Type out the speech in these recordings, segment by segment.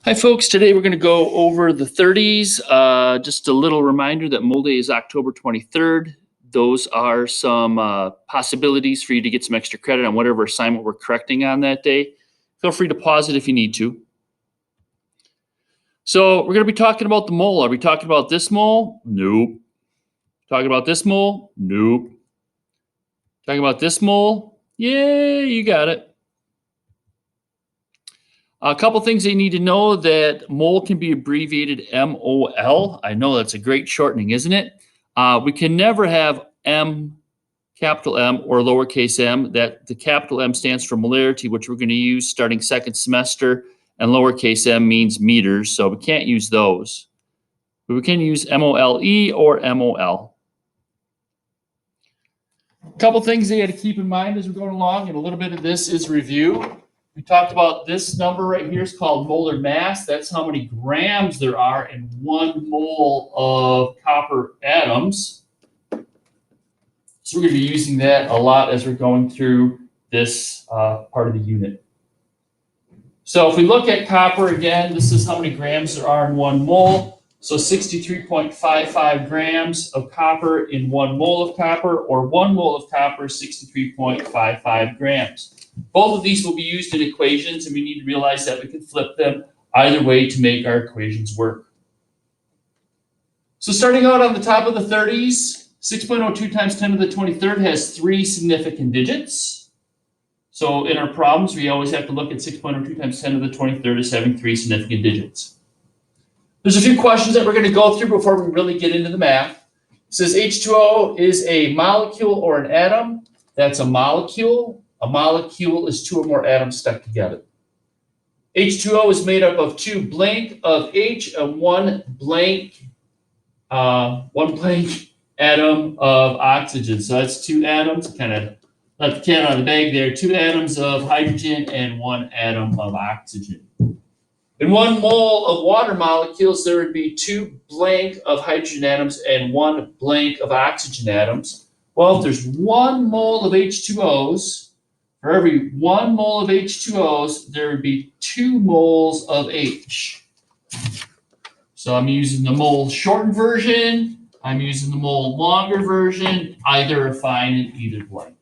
Hi folks, today we're going to go over the 30s. Just a little reminder that Mold Day is October 23rd. Those are some possibilities for you to get some extra credit on whatever assignment we're correcting on that day. Feel free to pause it if you need to. So we're going to be talking about the mole. Are we talking about this mole? Nope. Talking about this mole? Nope. Talking about this mole? Yeah, you got it. A couple things you need to know that mole can be abbreviated MOL. I know that's a great shortening, isn't it? We can never have M, capital M, or lowercase m. That the capital M stands for molarity, which we're going to use starting second semester, and lowercase m means meters, so we can't use those. But we can use MOLE or MOL. A couple things that you got to keep in mind as we're going along, and a little bit of this is review. We talked about this number right here is called molar mass. That's how many grams there are in 1 mole of copper atoms. So we're going to be using that a lot as we're going through this part of the unit. So if we look at copper again, this is how many grams there are in 1 mole. So 63.55 grams of copper in 1 mole of copper, or 1 mole of copper, 63.55 grams. Both of these will be used in equations, and we need to realize that we can flip them either way to make our equations work. So starting out on the top of the 30s, 6.02 times 10 to the 23rd has 3 significant digits. So in our problems, we always have to look at 6.02 times 10 to the 23rd as having 3 significant digits. There's a few questions that we're going to go through before we really get into the math. It says H2O is a molecule or an atom. That's a molecule. A molecule is 2 or more atoms stuck together. H2O is made up of 2 blank of H and 1 blank atom of oxygen. So that's 2 atoms. Kind of left the cat out of the bag there. 2 atoms of hydrogen and 1 atom of oxygen. In 1 mole of water molecules, there would be 2 blank of hydrogen atoms and 1 blank of oxygen atoms. Well, if there's 1 mole of H2Os, for every 1 mole of H2Os, there would be 2 moles of H. So I'm using the mole shortened version. I'm using the mole longer version. Either are fine in either way.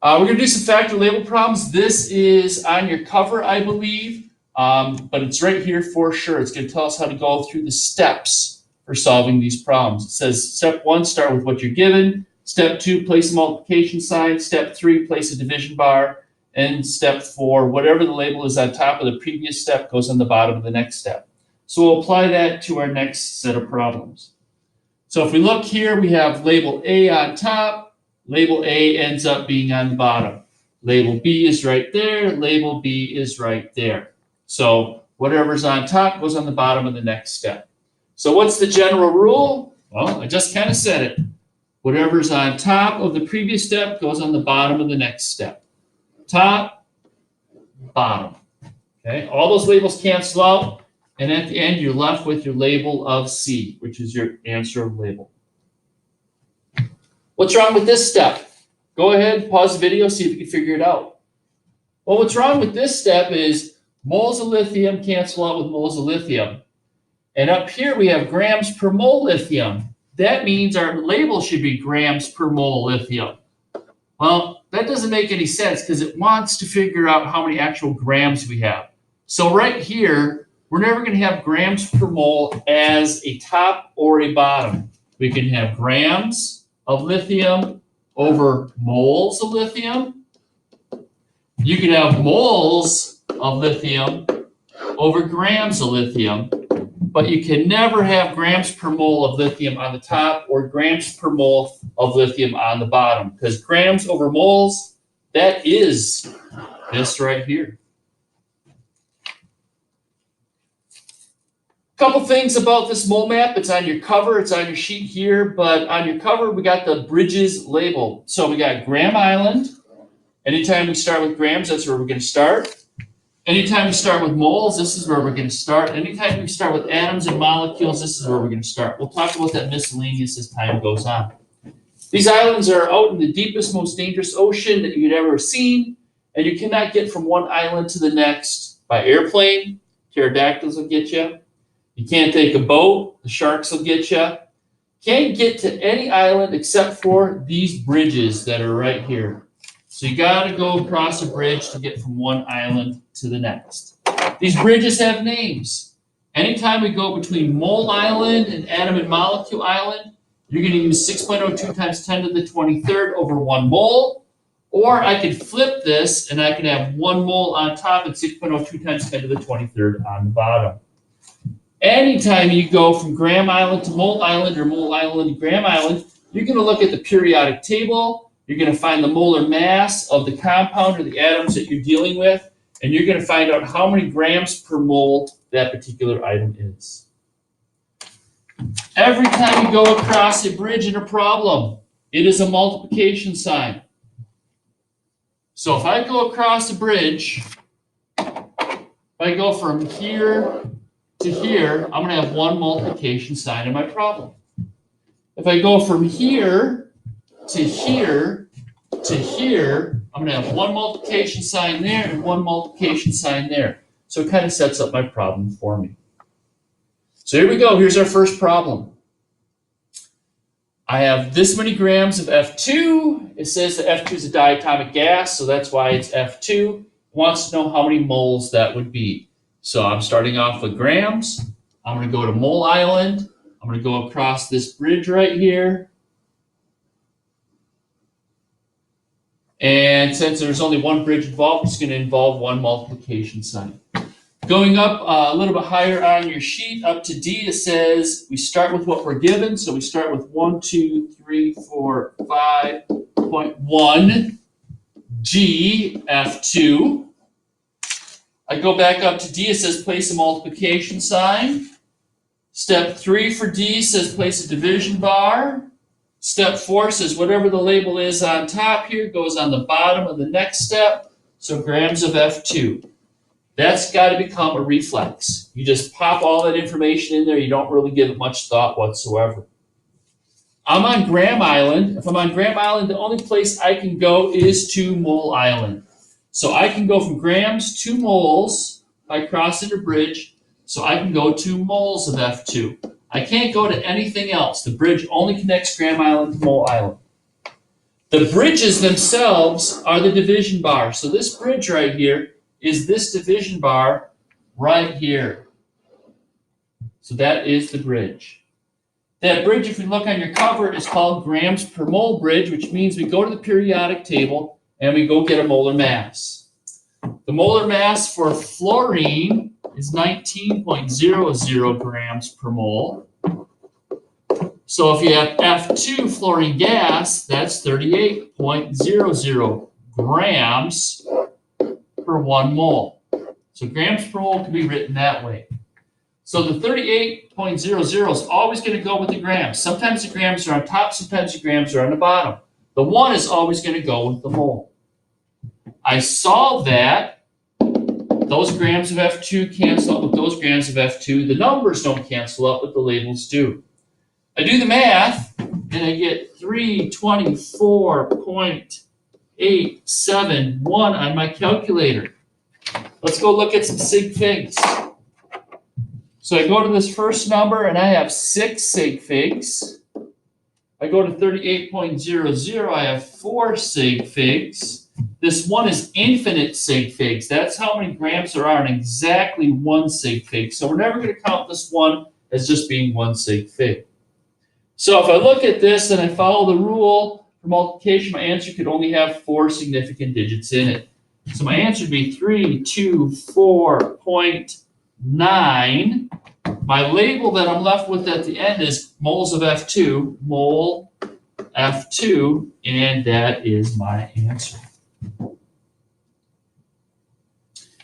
We're going to do some factor label problems. This is on your cover, I believe, but it's right here for sure. It's going to tell us how to go through the steps for solving these problems. It says step 1, start with what you're given. Step 2, place a multiplication sign. Step 3, place a division bar. And step 4, whatever the label is on top of the previous step goes on the bottom of the next step. So we'll apply that to our next set of problems. So if we look here, we have label A on top. Label A ends up being on the bottom. Label B is right there. Label B is right there. So whatever's on top goes on the bottom of the next step. So what's the general rule? Well, I just kind of said it. Whatever's on top of the previous step goes on the bottom of the next step. Top, bottom. Okay, all those labels cancel out, and at the end you're left with your label of C, which is your answer label. What's wrong with this step? Go ahead, pause the video, see if you can figure it out. Well, what's wrong with this step is moles of lithium cancel out with moles of lithium. And up here we have grams per mole lithium. That means our label should be grams per mole lithium. Well, that doesn't make any sense because it wants to figure out how many actual grams we have. So right here, we're never going to have grams per mole as a top or a bottom. We can have grams of lithium over moles of lithium. You can have moles of lithium over grams of lithium. But you can never have grams per mole of lithium on the top or grams per mole of lithium on the bottom, because grams over moles, that is this right here. Couple things about this mole map. It's on your cover. It's on your sheet here, but on your cover, we got the Bridges label. So we got Gram Island. Anytime we start with grams, that's where we're going to start. Anytime we start with moles, this is where we're going to start. Anytime we start with atoms and molecules, this is where we're going to start. We'll talk about that miscellaneous as time goes on. These islands are out in the deepest, most dangerous ocean that you'd ever seen. And you cannot get from one island to the next by airplane. Pterodactyls will get you. You can't take a boat. The sharks will get you. Can't get to any island except for these bridges that are right here. So you got to go across a bridge to get from one island to the next. These bridges have names. Anytime we go between Mole Island and Atom and Molecule Island, you're going to use 6.02 times 10 to the 23rd over 1 mole. Or I could flip this and I can have 1 mole on top and 6.02 times 10 to the 23rd on the bottom. Anytime you go from Graham Island to Mole Island or Mole Island to Graham Island, you're going to look at the periodic table. You're going to find the molar mass of the compound or the atoms that you're dealing with, and you're going to find out how many grams per mole that particular item is. Every time you go across a bridge in a problem, it is a multiplication sign. So if I go across a bridge, if I go from here to here, I'm going to have 1 multiplication sign in my problem. If I go from here to here to here, I'm going to have 1 multiplication sign there and 1 multiplication sign there. So it kind of sets up my problem for me. So here we go. Here's our first problem. I have this many grams of F2. It says that F2 is a diatomic gas, so that's why it's F2. It wants to know how many moles that would be. So I'm starting off with grams. I'm going to go to Mole Island. I'm going to go across this bridge right here. And since there's only 1 bridge involved, it's going to involve 1 multiplication sign. Going up a little bit higher on your sheet, up to D, it says we start with what we're given. So we start with 1, 2, 3, 4, 5.1 G F2. I go back up to D, it says place a multiplication sign. Step 3 for D says place a division bar. Step 4 says whatever the label is on top here goes on the bottom of the next step. So grams of F2. That's got to become a reflex. You just pop all that information in there. You don't really give it much thought whatsoever. I'm on Graham Island. If I'm on Graham Island, the only place I can go is to Mole Island. So I can go from grams to moles by crossing a bridge. So I can go to moles of F2. I can't go to anything else. The bridge only connects Graham Island to Mole Island. The bridges themselves are the division bar. So this bridge right here is this division bar right here. So that is the bridge. That bridge, if you look on your cover, is called grams per mole bridge, which means we go to the periodic table and we go get a molar mass. The molar mass for fluorine is 19.00 grams per mole. So if you have F2 fluorine gas, that's 38.00 grams per 1 mole. So grams per mole can be written that way. So the 38.00 is always going to go with the grams. Sometimes the grams are on top, sometimes the grams are on the bottom. The 1 is always going to go with the mole. I solve that. Those grams of F2 cancel out with those grams of F2. The numbers don't cancel out, but the labels do. I do the math, and I get 324.871 on my calculator. Let's go look at some sig figs. So I go to this first number, and I have 6 sig figs. I go to 38.00, I have 4 sig figs. This 1 is infinite sig figs. That's how many grams there are in exactly 1 sig fig. So we're never going to count this 1 as just being 1 sig fig. So if I look at this and I follow the rule for multiplication, my answer could only have 4 significant digits in it. So my answer would be 324.9. My label that I'm left with at the end is moles of F2, mole F2, and that is my answer.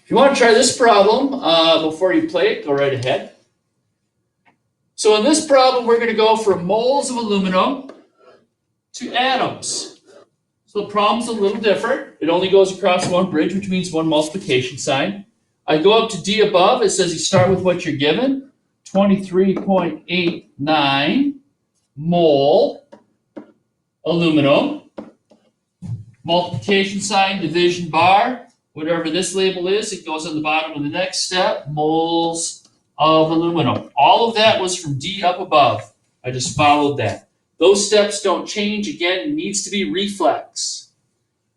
If you want to try this problem before you play it, go right ahead. So in this problem, we're going to go from moles of aluminum to atoms. So the problem's a little different. It only goes across 1 bridge, which means 1 multiplication sign. I go up to D above. It says you start with what you're given, 23.89 mole aluminum. multiplication sign, division bar, whatever this label is, it goes on the bottom of the next step, moles of aluminum. All of that was from D up above. I just followed that. Those steps don't change. Again, it needs to be reflex.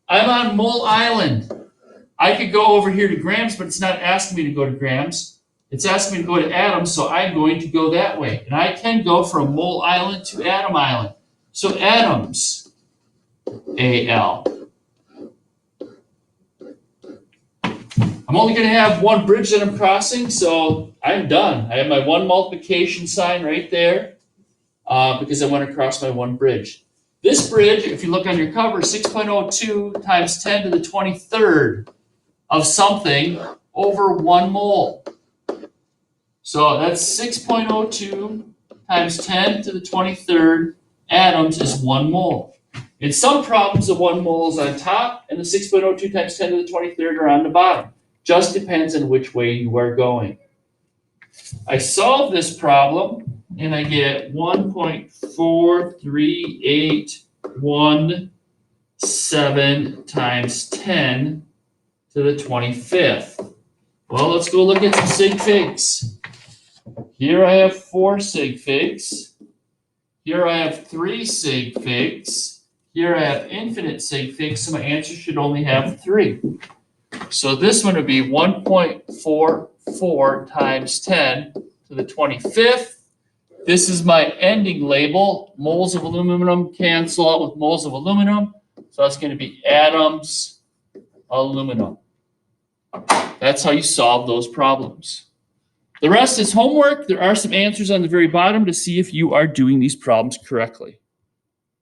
I'm on mole island. I could go over here to grams, but it's not asking me to go to grams. It's asking me to go to atoms, so I'm going to go that way. And I can go from mole island to atom island. So atoms, AL. I'm only going to have one bridge that I'm crossing, so I'm done. I have my one multiplication sign right there because I want to cross my one bridge. This bridge, if you look on your cover, 6.02 times 10 to the 23rd of something over 1 mole. So that's 6.02 times 10 to the 23rd atoms is 1 mole. In some problems, the 1 mole is on top, and the 6.02 times 10 to the 23rd are on the bottom. Just depends on which way you are going. I solve this problem, and I get 1.43817 times 10 to the 25th. Well, let's go look at some sig figs. Here I have 4 sig figs. Here I have 3 sig figs. Here I have infinite sig figs, so my answer should only have 3. So this one would be 1.44 times 10 to the 25th. This is my ending label. Moles of aluminum cancel out with moles of aluminum. So that's going to be atoms aluminum. That's how you solve those problems. The rest is homework. There are some answers on the very bottom to see if you are doing these problems correctly.